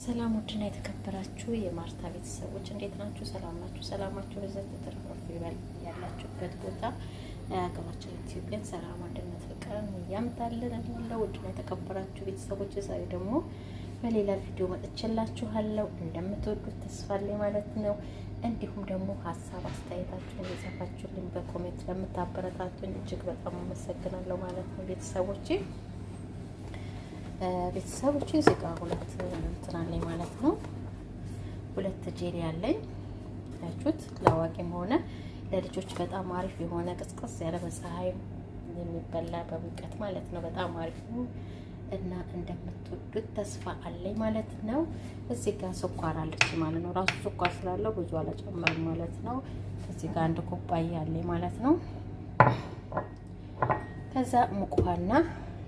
ሰላም ውድና የተከበራችሁ የማርታ ቤተሰቦች እንዴት ናችሁ? ሰላም ናችሁ? ሰላማችሁ በዘት ተረፍረፍ ይበል ያላችሁበት ቦታ ሀገራችን ኢትዮጵያን ሰላም፣ አንድነት፣ ፍቅርን ያምጣልን እላለሁ። ውድና የተከበራችሁ ቤተሰቦች ዛሬ ደግሞ በሌላ ቪዲዮ መጥቼላችኋለሁ። እንደምትወዱት ተስፋ አለኝ ማለት ነው። እንዲሁም ደግሞ ሀሳብ አስተያየታችሁን የጻፋችሁልኝ በኮሜንት ለምታበረታቱኝ እጅግ በጣም አመሰግናለሁ ማለት ነው። ቤተሰቦች እዚህ ጋር ሁለት እንትን አለኝ ማለት ነው። ሁለት ጄሊ አለኝ ያችሁት ለአዋቂም ሆነ ለልጆች በጣም አሪፍ የሆነ ቅዝቅዝ ያለ በፀሐይ የሚበላ በሙቀት ማለት ነው። በጣም አሪፍ ነው እና እንደምትወዱት ተስፋ አለኝ ማለት ነው። እዚህ ጋር ስኳር አለች ማለት ነው። ራሱ ስኳር ስላለው ብዙ አልጨመርም ማለት ነው። እዚህ ጋር አንድ ኩባያ አለኝ ማለት ነው። ከዛ ሙቅ ውሃና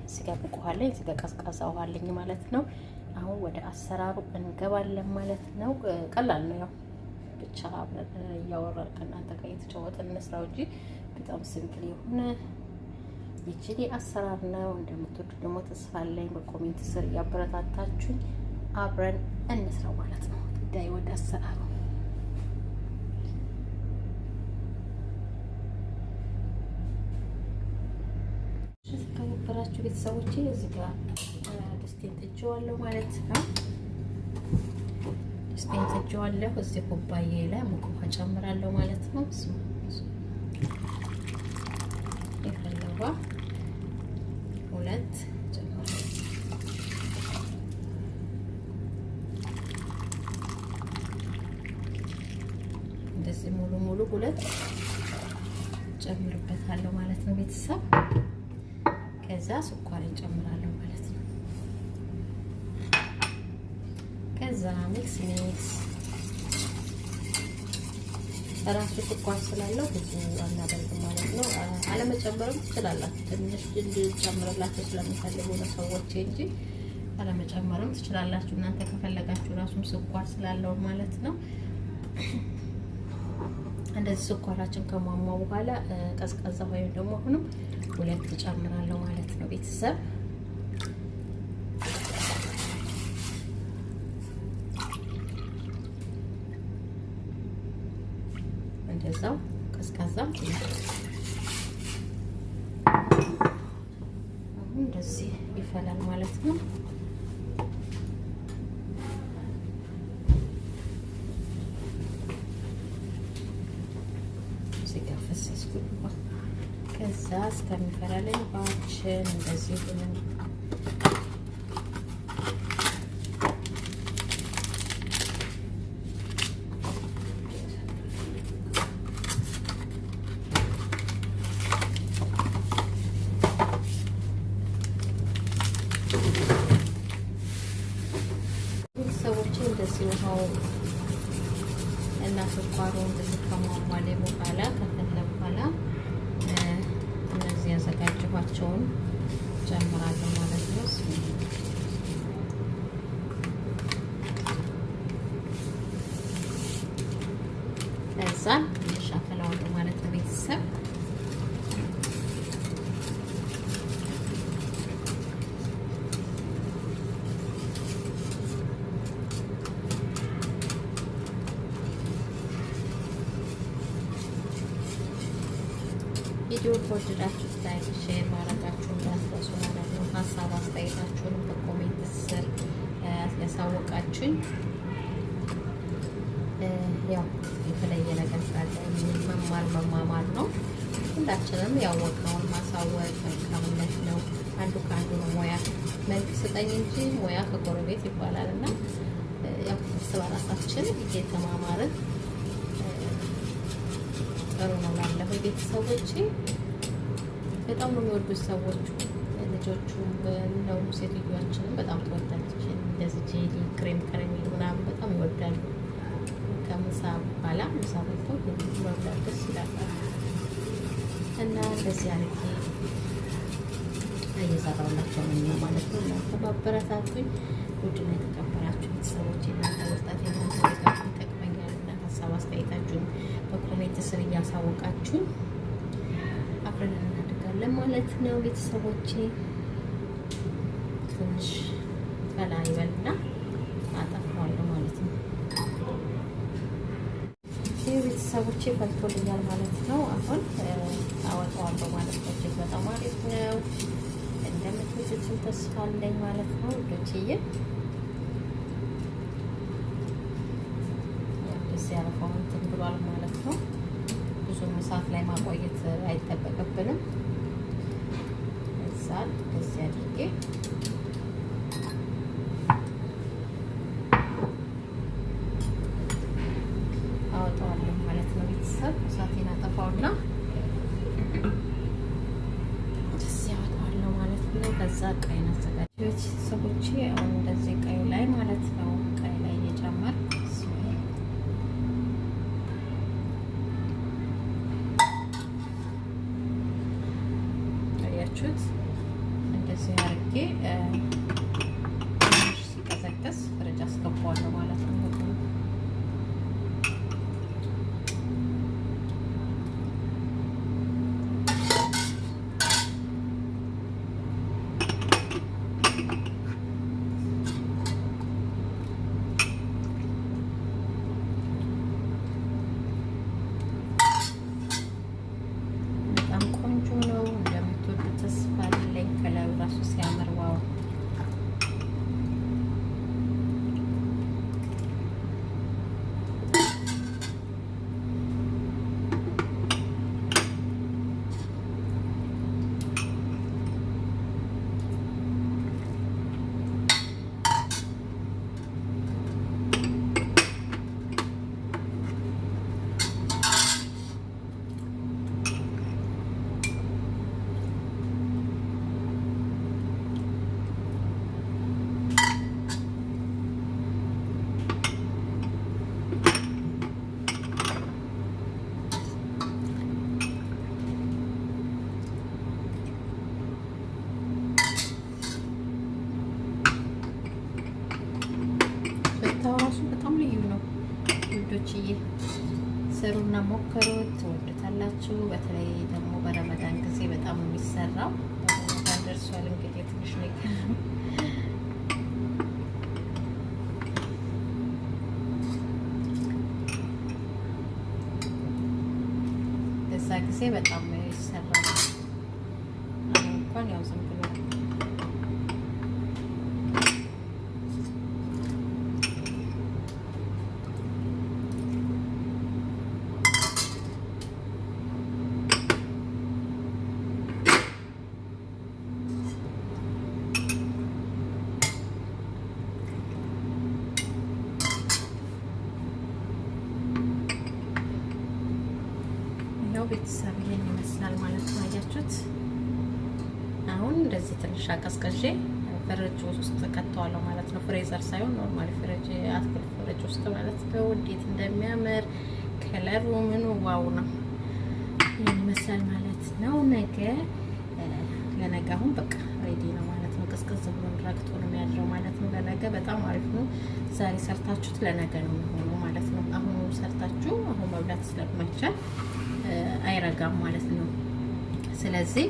እዚህ ጋር ሙቅ ውሃ አለኝ፣ እዚህ ጋር ቀዝቃዛ ውሃ አለኝ ማለት ነው። አሁን ወደ አሰራሩ እንገባለን ማለት ነው። ቀላል ነው፣ ያው ብቻ እያወራን ከእናንተ ጋር እየተጫወትን እንስራው እንጂ በጣም ሲምፕል የሆነ የጄሊ አሰራር ነው። እንደምትወዱ ደግሞ ተስፋ አለኝ። በኮሜንት ስር እያበረታታችሁኝ አብረን እንስራው ማለት ነው። ዳይ ወደ አሰራሩ የተከበራችሁ ቤተሰቦቼ እዚህ ጋር ድስቴን ጥጄዋለሁ ማለት ነው። ድስቴን ጥጄዋለሁ። እዚህ ኩባዬ ላይ ሙቅ ውሃ ጨምራለሁ ማለት ነው። የፈለዋ ሁለት ጨምራለሁ። እንደዚህ ሙሉ ሁለት ጨምርበታለሁ ማለት ነው ቤተሰብ። ከዛ ስኳር እንጨምራለሁ ማለት ነው። ከዛ ሚክስ ራሱ ስኳር ስላለው ብዙ አናደርግም ማለት ነው። አለመጨመርም ትችላላችሁ። ትንሽ እንዲጨምርላችሁ ስለሚፈልጉ ነው ሰዎች እንጂ አለመጨመርም ትችላላችሁ እናንተ ከፈለጋችሁ። ራሱም ስኳር ስላለው ማለት ነው። እንደዚህ ስኳራችን ከሟሟ በኋላ ቀዝቃዛ ወይም ደግሞ አሁንም ሁለት ጨምራለሁ ማለት ነው ቤተሰብ። እንደዛው ቀዝቃዛም አሁን እንደዚህ ይፈላል ማለት ነው። ከዛ እስከሚፈላልኝ ባችን እንደዚህ ሆነን ሰዎች እንደዚህ ውሃው እና ስኳሩ እንደዚህ ከሟሟሌ በኋላ ከፈለ በኋላ እነዚህ ያዘጋጀኋቸውን ጨምራለሁ ማለት ነው። ከዛ እንሻፈላዋለሁ ማለት ነው ቤተሰብ። ቪዲዮ ከወደዳችሁት ላይክ፣ ሼር ማድረጋችሁን እንዳትረሱ ማለት ነው። ሀሳብ አስተያየታችሁን በኮሜንት ስር ያሳወቃችሁኝ ያው የተለየ ነገር ካለ መማማር ነው። ሁላችንም ያወቅነውን ማሳወቅ መልካምነት ነው። አንዱ ከአንዱ ነው። ሙያ መልክ ስጠኝ እንጂ ሙያ ከጎረቤት ይባላል እና ያው እርስ በራሳችን እየተማማርን ጥሩ ነው ላለሁ ቤተሰቦቼ። በጣም ነው የሚወዱት ሰዎቹ ልጆቹ ነው። ሴትዮዋችንም በጣም ትወዳለች። እንደዚህ ጄሊ ክሬም ከረሜላ ምናምን በጣም ይወዳሉ። ከምሳ በኋላ ምሳ በልተው መብላት ደስ ይላል እና እንደዚህ አድርጌ እየሰራሁላቸው ነው ማለት ነው። እናንተ ማበረታቱኝ ውድና የተከበራችሁ ቤተሰቦቼ። እናንተ ወጣት የሆነ ይጠቅመኛል እና ሀሳብ አስተያየታችሁን በኮሜንት ስር እያሳወቃችሁን አብረን እናድጋለን ማለት ነው ቤተሰቦቼ። ትንሽ ፈላ ይበልና አጠፋ ማለት ነው። ቤተሰቦቼ ፈልቶልኛል ማለት ነው። አሁን አወጣዋለሁ ማለት ነው። እጅግ በጣም አሪፍ ነው። እንደምትወዱት ተስፋ አለኝ ማለት ነው ውዶችዬ። እንደዚህ ያረፈው እንትን ብሏል ማለት ነው። ብዙ እሳት ላይ ማቆየት አይጠበቅብንም። እዛን እንደዚህ አድርጌ አወጣዋለሁ ማለት ነው። ቤተሰብ እሳቴን አጠፋውና እንደዚህ አወጣዋለሁ ማለት ነው። ከዛ ቀይን አዘጋጅ ቤተሰቦቼ። አሁን እንደዚህ ቀዩ ላይ ማለት ነው ቀይ ላይ እየጨመርኩ አያችሁት። እንደዚህ አድርጌ ሲቀዘቅዝ ፍሪጅ አስገባዋለሁ ማለት ነው። በጣም ልዩ ነው ውዶችዬ። ስሩና ሞክሩት፣ ትወዱታላችሁ። በተለይ ደግሞ በረመዳን ጊዜ በጣም የሚሰራው በረመዳን ደርሷል። እንግዲህ ትንሽ ነው ይቀራል። በዛ ጊዜ በጣም ይሰራል። አሁን እንኳን ያው ዝም ብሎ ቤተሰብ ይሄን ይመስላል ማለት ነው። አያችሁት። አሁን እንደዚህ ትንሽ አቀዝቅዤ ፍሪጅ ውስጥ ከተዋለሁ ማለት ነው። ፍሬዘር ሳይሆን ኖርማሊ ፍሪጅ፣ አትክልት ፍሪጅ ውስጥ ማለት ነው። እንዴት እንደሚያምር ከለሩ ምኑ ዋው ነው። ይሄን ይመስላል ማለት ነው። ነገ ለነገ አሁን በቃ ሬዲ ነው ማለት ነው። ቅዝቅዝ ብሎ ረግቶ ነው የሚያድረው ማለት ነው። ለነገ በጣም አሪፍ ነው። ዛሬ ሰርታችሁት ለነገ ነው የሚሆነው ማለት ነው። አሁን ሰርታችሁ አሁን መብላት ስለማይቻል አይረጋም ማለት ነው። ስለዚህ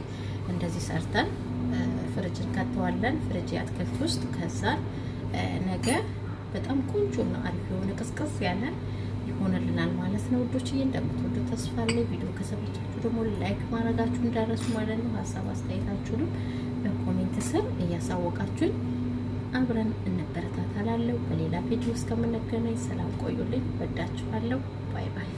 እንደዚህ ሰርተን ፍሪጅ እንከተዋለን፣ ፍሪጅ አትክልት ውስጥ። ከዛ ነገ በጣም ቆንጆና አሪፍ የሆነ ቅዝቅዝ ያለ ይሆንልናል ማለት ነው። ውዶችዬ እንደምትወዱት ተስፋ አለኝ። ቪዲዮ ከሰራችሁ ደግሞ ላይክ ማድረጋችሁ እንዳረሱ ማለት ነው። ሀሳብ አስተያየታችሁንም በኮሜንት ስር እያሳወቃችሁኝ አብረን እንበረታታላለሁ። በሌላ ቪዲዮ እስከምንገናኝ ሰላም ቆዩልኝ። ወዳችኋለሁ። ባይ ባይ።